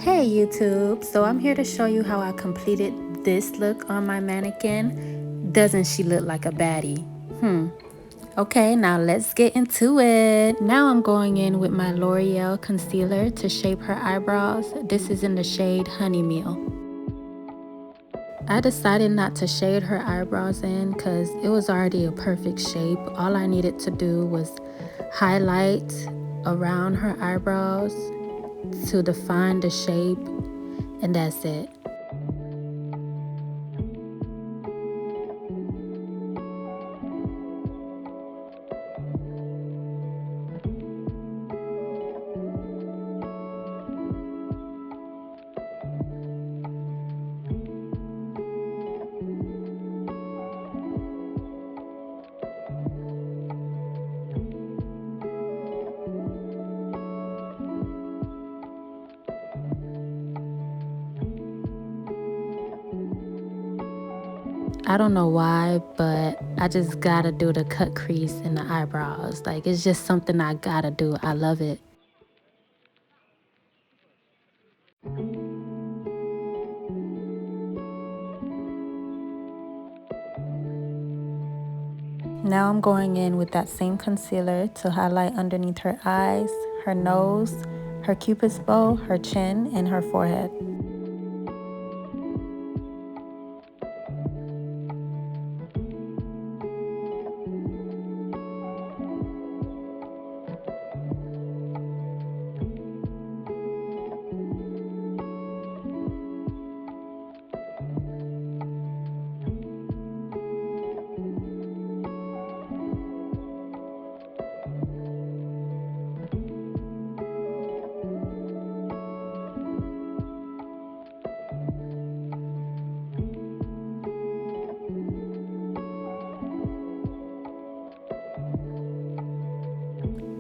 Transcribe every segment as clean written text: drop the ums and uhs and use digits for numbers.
Hey YouTube, so I'm here to show you how I completed this look on my mannequin. Doesn't she look like a baddie? Okay, now let's get into it. Now I'm going in with my L'Oreal concealer to shape her eyebrows. This is in the shade Honey Meal. I decided not to shade her eyebrows in because it was already a perfect shape. All I needed to do was highlight around her eyebrows to define the shape, and that's it. I don't know why, but I just gotta do the cut crease in the eyebrows. Like, it's just something I gotta do. I love it. Now I'm going in with that same concealer to highlight underneath her eyes, her nose, her cupid's bow, her chin, and her forehead.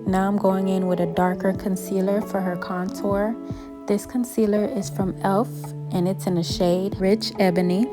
Now I'm going in with a darker concealer for her contour. This concealer is from e.l.f. and it's in the shade Rich Ebony.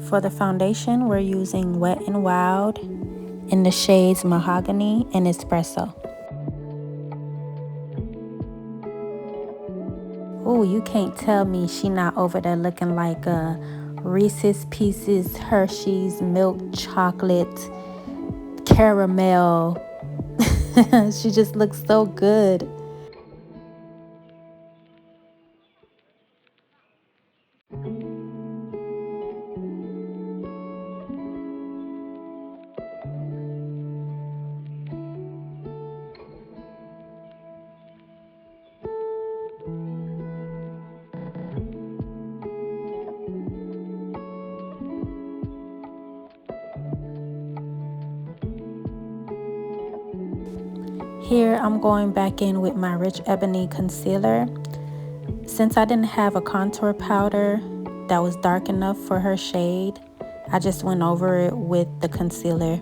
For the foundation, we're using Wet n Wild in the shades Mahogany and Espresso. Oh, you can't tell me she not over there looking like a Reese's Pieces, Hershey's, milk chocolate, caramel. She just looks so good. Here I'm going back in with my Rich Ebony concealer. Since I didn't have a contour powder that was dark enough for her shade, I just went over it with the concealer.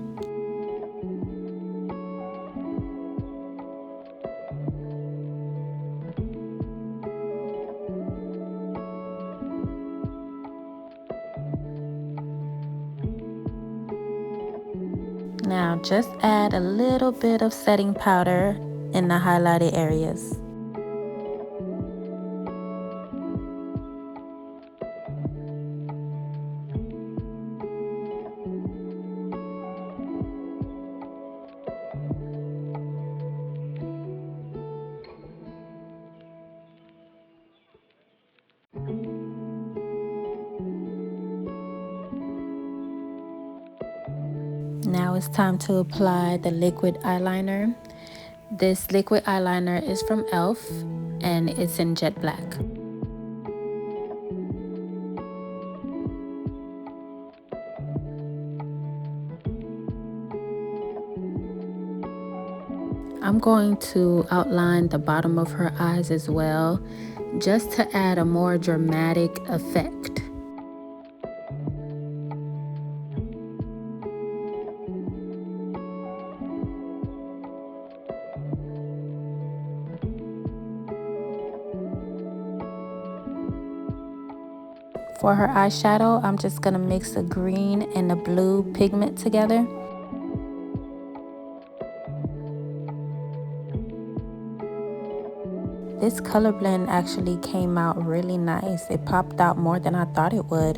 Now just add a little bit of setting powder in the highlighted areas. Now it's time to apply the liquid eyeliner. This liquid eyeliner is from e.l.f. and it's in jet black. I'm going to outline the bottom of her eyes as well, just to add a more dramatic effect. For her eyeshadow, I'm just gonna mix a green and a blue pigment together. This color blend actually came out really nice. It popped out more than I thought it would.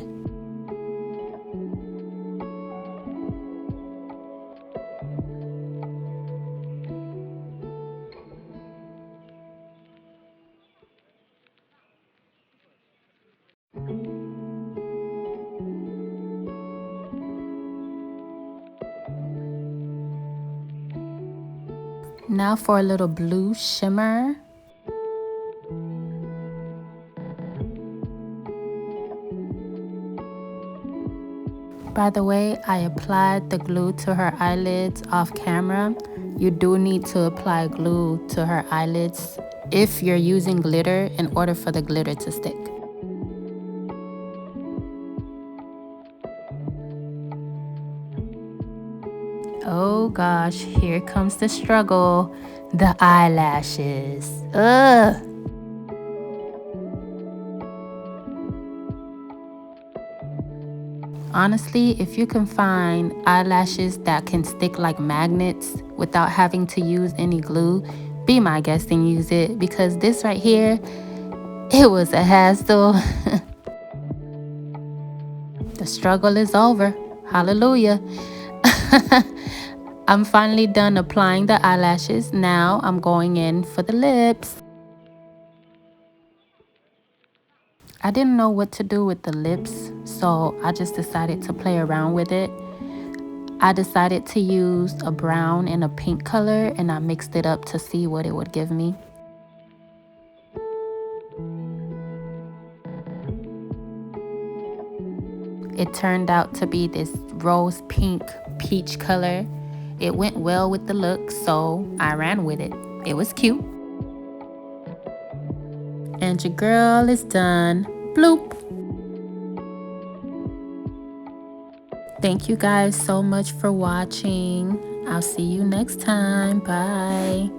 Now for a little blue shimmer. By the way, I applied the glue to her eyelids off camera. You do need to apply glue to her eyelids if you're using glitter in order for the glitter to stick. Oh gosh, here comes the struggle. The eyelashes. Ugh. Honestly, if you can find eyelashes that can stick like magnets without having to use any glue, be my guest and use it, because this right here, it was a hassle. The struggle is over. Hallelujah. I'm finally done applying the eyelashes. Now I'm going in for the lips. I didn't know what to do with the lips, so I just decided to play around with it. I decided to use a brown and a pink color, and I mixed it up to see what it would give me. It turned out to be this rose pink peach color. It went well with the look, so I ran with it. It was cute. And your girl is done. Bloop. Thank you guys so much for watching. I'll see you next time. Bye.